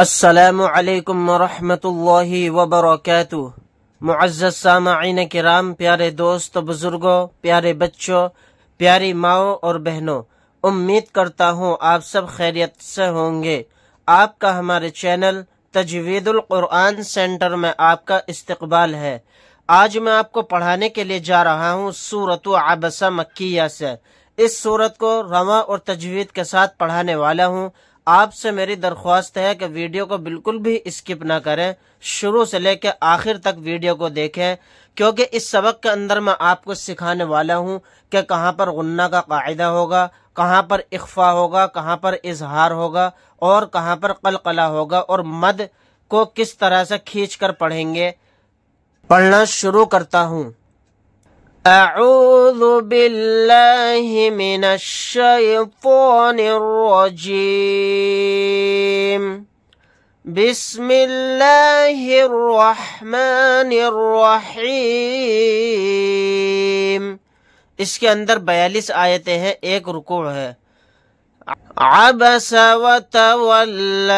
السلام علیکم ورحمۃ اللہ وبرکاتہ۔ معزز سامعین کرام، پیارے دوست بزرگوں، پیارے بچوں، پیاری ماؤں اور بہنوں، امید کرتا ہوں آپ سب خیریت سے ہوں گے۔ آپ کا ہمارے چینل تجوید القرآن سینٹر میں آپ کا استقبال ہے۔ آج میں آپ کو پڑھانے کے لیے جا رہا ہوں سورۃ عبسہ مکیہ سے۔ اس سورت کو رواں اور تجوید کے ساتھ پڑھانے والا ہوں۔ آپ سے میری درخواست ہے کہ ویڈیو کو بالکل بھی اسکپ نہ کریں، شروع سے لے کے آخر تک ویڈیو کو دیکھیں، کیونکہ اس سبق کے اندر میں آپ کو سکھانے والا ہوں کہ کہاں پر غنہ کا قاعدہ ہوگا، کہاں پر اخفا ہوگا، کہاں پر اظہار ہوگا اور کہاں پر قلقلہ ہوگا، اور مد کو کس طرح سے کھینچ کر پڑھیں گے۔ پڑھنا شروع کرتا ہوں۔ اعوذ باللہ من الشیطان الرجیم، بسم اللہ الرحمن الرحیم۔ اس کے اندر 42 آیتیں ہیں، ایک رکوع ہے۔ عبس وتولی،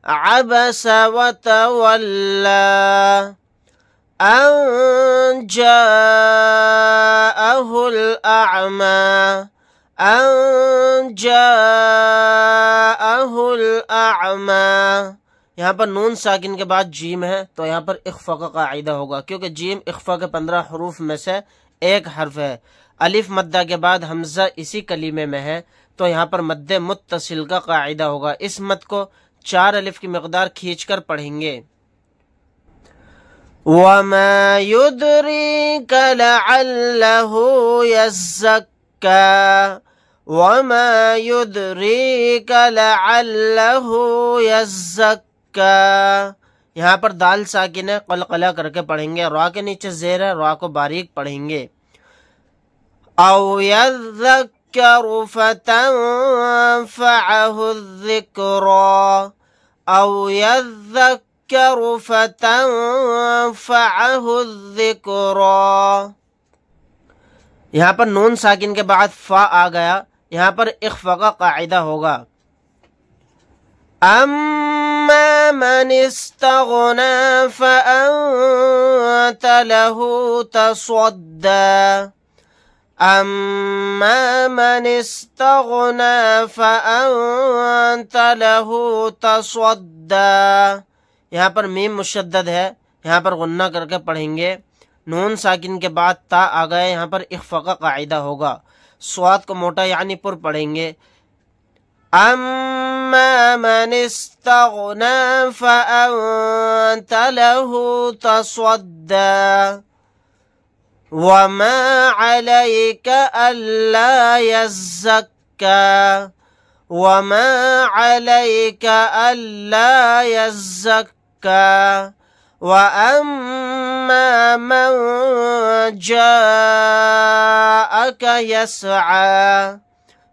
عبس وتولی، ان جاءہ الاعمی، ان جاءہ الاعمی۔ یہاں پر نون ساکن کے بعد جیم ہے تو یہاں پر اخفا کا قاعدہ ہوگا، کیونکہ جیم اخفا کے 15 حروف میں سے ایک حرف ہے۔ الف مدہ کے بعد حمزہ اسی کلیمے میں ہے تو یہاں پر مد متصل کا قاعدہ ہوگا۔ اس مد کو 4 الف کی مقدار کھینچ کر پڑھیں گے۔ وَمَا يُدْرِيكَ لَعَلَّهُ يَزَّكَّىٰ، وَمَا يُدْرِيكَ لَعَلَّهُ يَزَّكَّىٰ۔ یہاں پر دال ساکن ہے، قلقلہ کر کے پڑھیں گے، را کے نیچے زیر ہے، را کو باریک پڑھیں گے۔ اَوْ يَذَّكَّرُ فَتَنفَعَهُ الذِّكْرَىٰ، اَوْ يَذَّكَّرُ فَتَنفَعَهُ الذِّكْرَىٰ۔ یہاں پر نون ساکن کے بعد فا آ گیا، یہاں پر اخفا کا قاعدہ ہوگا۔ اَمَّا مَنِ اسْتَغْنَىٰ فَأَنتَ لَهُ تَصَدَّىٰ، اَمَّا مَنِ اسْتَغْنَىٰ فَأَنتَ لَهُ تَصَدَّىٰ۔ یہاں پر میم مشدد ہے، یہاں پر غنہ کر کے پڑھیں گے۔ نون ساکن کے بعد تا آ گئے، یہاں پر اخفا کا قاعدہ ہوگا۔ صاد کو موٹا یعنی پر پڑھیں گے۔ اما من استغنى فأنت له تصدى، وما عليك ألا يزكى، وما عليك ألا يزكى، وَأَمَّا مَن جَاءَكَ يَسْعَىٰ۔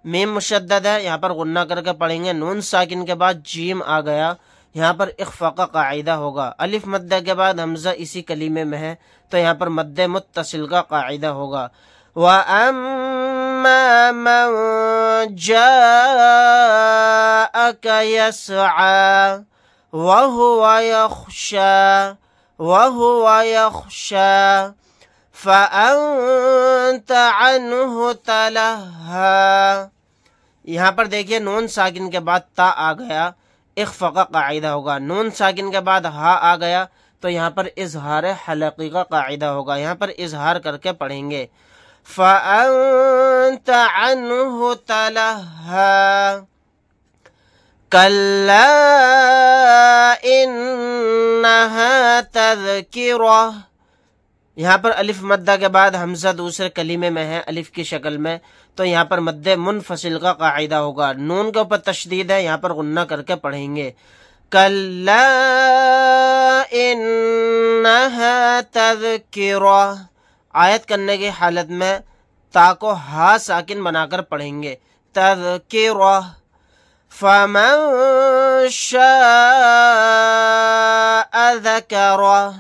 میم مشدد ہے، یہاں پر غنہ کر کے پڑھیں گے۔ نون ساکن کے بعد جیم آ گیا، یہاں پر اخفا کا قاعدہ ہوگا۔ الف مدہ کے بعد حمزہ اسی کلیمے میں ہے تو یہاں پر مد متصل کا قاعدہ ہوگا۔ وَأَمَّا مَن جَاءَكَ يَسْعَىٰ وَهُوَ يَخْشَىٰ، وَهُوَ يَخْشَىٰ، فَأَنتَ عَنْهُ تَلَهَّىٰ۔ یہاں پر دیکھیے نون ساکن کے بعد تا آ گیا، اخفا کا قاعدہ ہوگا۔ نون ساکن کے بعد ہا آ گیا تو یہاں پر اظہار حلقی کا قاعدہ ہوگا، یہاں پر اظہار کر کے پڑھیں گے۔ فَأَنتَ عَنْهُ تَلَهَّىٰ، كَلَّا إِنَّهَا تَذْكِرَةٌ۔ یہاں پر الف مدہ کے بعد حمزہ دوسرے کلیمے میں ہے الف کی شکل میں تو یہاں پر مد منفصل کا قاعدہ ہوگا۔ نون کے اوپر تشدید ہے، یہاں پر غنہ کر کے پڑھیں گے۔ كَلَّا إِنَّهَا تَذْكِرَةٌ۔ آیت کرنے کی حالت میں تا کو ہا ساکن بنا کر پڑھیں گے، تذکرہ۔ فَمَن شَاءَ ذَكَرَهُ۔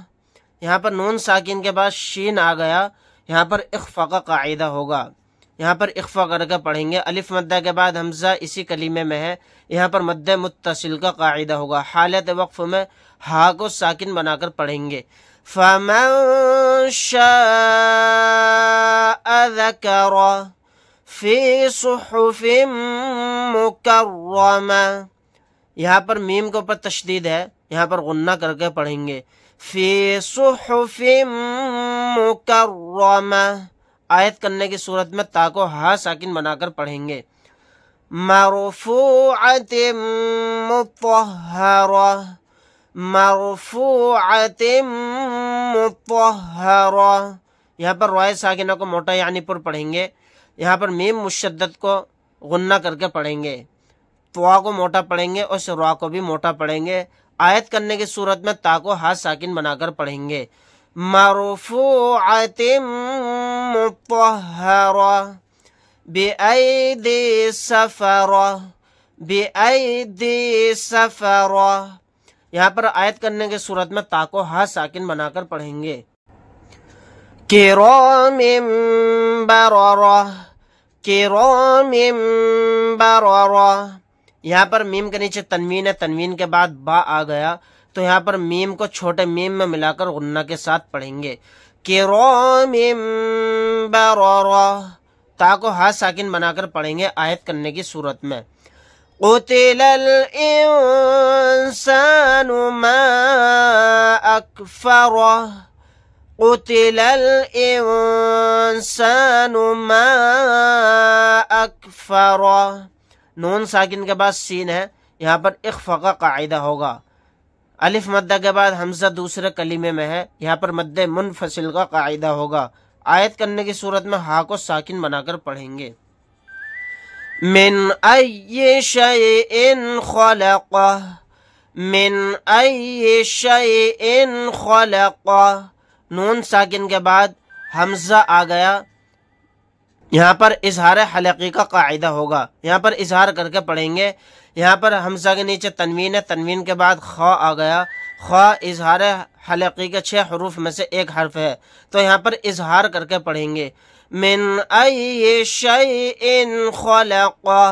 یہاں پر نون ساکن کے بعد شین آ گیا، یہاں پر اخفا کا قاعدہ ہوگا۔ یہاں پر اخفا کر کے پڑھیں گے۔ الف مدہ کے بعد حمزہ اسی کلمے میں ہے، یہاں پر مد متصل کا قاعدہ ہوگا۔ حالت وقف میں ہا کو ساکن بنا کر پڑھیں گے۔ فَمَن شَاءَ ذَكَرَهُ فِي صُحُفٍ مُكَرَّمَةٍ، یہاں پر میم کے اوپر تشدید ہے، یہاں پر غنہ کر کے پڑھیں گے۔ فی صحف مکرمہ، آیت کرنے کی صورت میں تا کو ہا ساکن بنا کر پڑھیں گے۔ مرفوعۃ مطہرہ، مرفوعۃ مطہرہ، یہاں پر رائے ساکنہ کو موٹا یعنی پر پڑھیں گے، یہاں پر میم مشدد کو غنہ کر کے پڑھیں گے، توا کو موٹا پڑھیں گے اور را کو بھی موٹا پڑھیں گے۔ آیت کرنے کی صورت میں تا کو ہا ساکن بنا کر پڑھیں گے۔ مرفوعۃ مطہرہ بِأَيْدِي سَفَرَةٍ، بِأَيْدِي سَفَرَةٍ، یہاں پر آیت کرنے کی صورت میں تا کو ہا ساکن بنا کر پڑھیں گے۔ کِرَامٍ بَرَرَةٍ، کِرَامٍ بَرَرَةٍ، یہاں پر میم کے نیچے تنوین ہے، تنوین کے بعد با آ گیا تو یہاں پر میم کو چھوٹے میم میں ملا کر غنہ کے ساتھ پڑھیں گے۔ کِرَامٍ بَرَرَةٍ، تا کو ہا ساکن بنا کر پڑھیں گے آیت کرنے کی صورت میں۔ قُتِلَ الْإِنسَانُ مَا أَكْفَرَهُ، قُتِلَ الْإِنسَانُ مَا أَكْفَرَهُ، نون ساکن کے بعد سین ہے، یہاں پر اخفا کا قاعدہ ہوگا۔ الف مدہ کے بعد حمزہ دوسرے کلمے میں ہے، یہاں پر مد منفصل کا قاعدہ ہوگا۔ آیت کرنے کی صورت میں ہا کو ساکن بنا کر پڑھیں گے۔ من ای شیء خلقہ، من ای شیء خلقہ، نون ساکن کے بعد حمزہ آ گیا، یہاں پر اظہار حلقی کا قاعدہ ہوگا، یہاں پر اظہار کر کے پڑھیں گے۔ یہاں پر حمزہ کے نیچے تنوین ہے، تنوین کے بعد خا آ گیا، خا اظہار حلقی کے 6 حروف میں سے ایک حرف ہے تو یہاں پر اظہار کر کے پڑھیں گے۔ من ای شیء خلقہ،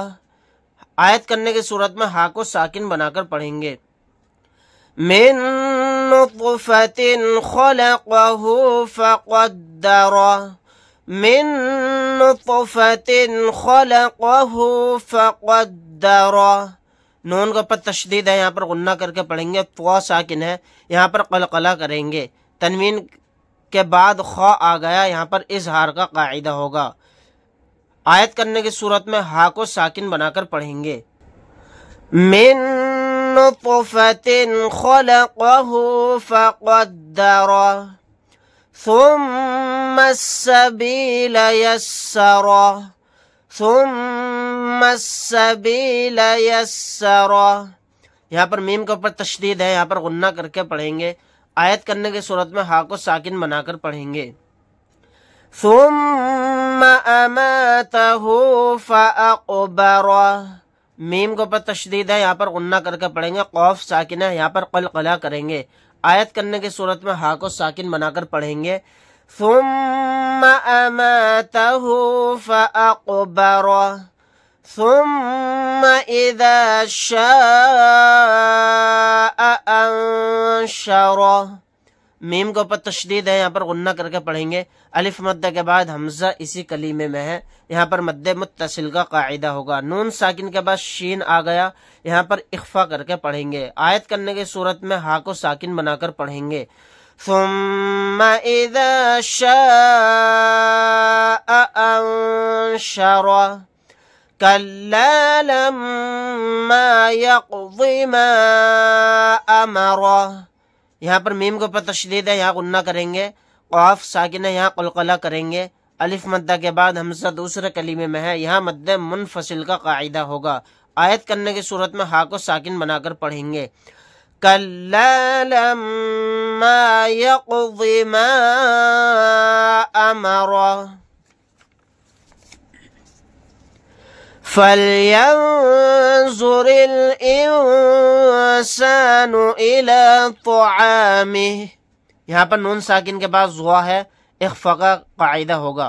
آیت کرنے کی صورت میں ہا کو ساکن بنا کر پڑھیں گے۔ من نطفۃ خلقہ فقدرہ، من نطفۃ خلقہ فقدرہ، نون کے اوپر تشدید ہے، یہاں پر غنہ کر کے پڑھیں گے، طوا ساکن ہے، یہاں پر قلقلہ کریں گے، تنوین کے بعد خا آ گیا، یہاں پر اظہار کا قاعدہ ہوگا۔ آیت کرنے کی صورت میں ہا کو ساکن بنا کر پڑھیں گے۔ من نطفۃ خلقہ فقدرہ ثم السبیل یسرہ، ثم السبیل یسرہ، یہاں پر میم کے اوپر تشدید ہے، یہاں پر غنہ کر کے پڑھیں گے۔ آیت کرنے کی صورت میں ہا کو ساکن بنا کر پڑھیں گے۔ ثم اماتہ فاقبرہ، میم کے اوپر تشدید ہے، یہاں پر غنہ کر کے پڑھیں گے، قوف ساکن ہے، یہاں پر قلقلہ کریں گے۔ آیت کرنے کی صورت میں ہا کو ساکن بنا کر پڑھیں گے۔ ثم اماتہ فاقبرہ ثم اذا شاء انشرہ، میم کے اوپر تشدید ہے، یہاں پر غنہ کر کے پڑھیں گے۔ الف مدہ کے بعد حمزہ اسی کلیمے میں ہے، یہاں پر مد متصل کا قاعدہ ہوگا۔ نون ساکن کے بعد شین آ گیا، یہاں پر اخفا کر کے پڑھیں گے۔ آیت کرنے کی صورت میں ہا کو ساکن بنا کر پڑھیں گے۔ ثم اذا شاء انشرہ کلا لما یقض ما امرہ، یہاں پر میم کے اوپر تشدید ہے، یہاں غنہ کریں گے، قاف ساکن ہے، یہاں قلقلہ کریں گے۔ الف مدہ کے بعد حمزہ دوسرے کلیمے میں ہے، یہاں مد منفصل کا قاعدہ ہوگا۔ آیت کرنے کی صورت میں ہا کو ساکن بنا کر پڑھیں گے۔ کلا لما یقض ما امرہ فَلْيَنظُرِ الْإِنسَانُ إِلَى طَعَامِهِ، یہاں پر نون ساکن کے بعد زوا ہے، اخفا کا قاعدہ ہوگا۔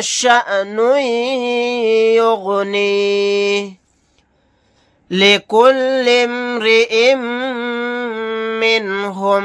شأن يغنيه لكل امرئ منهم.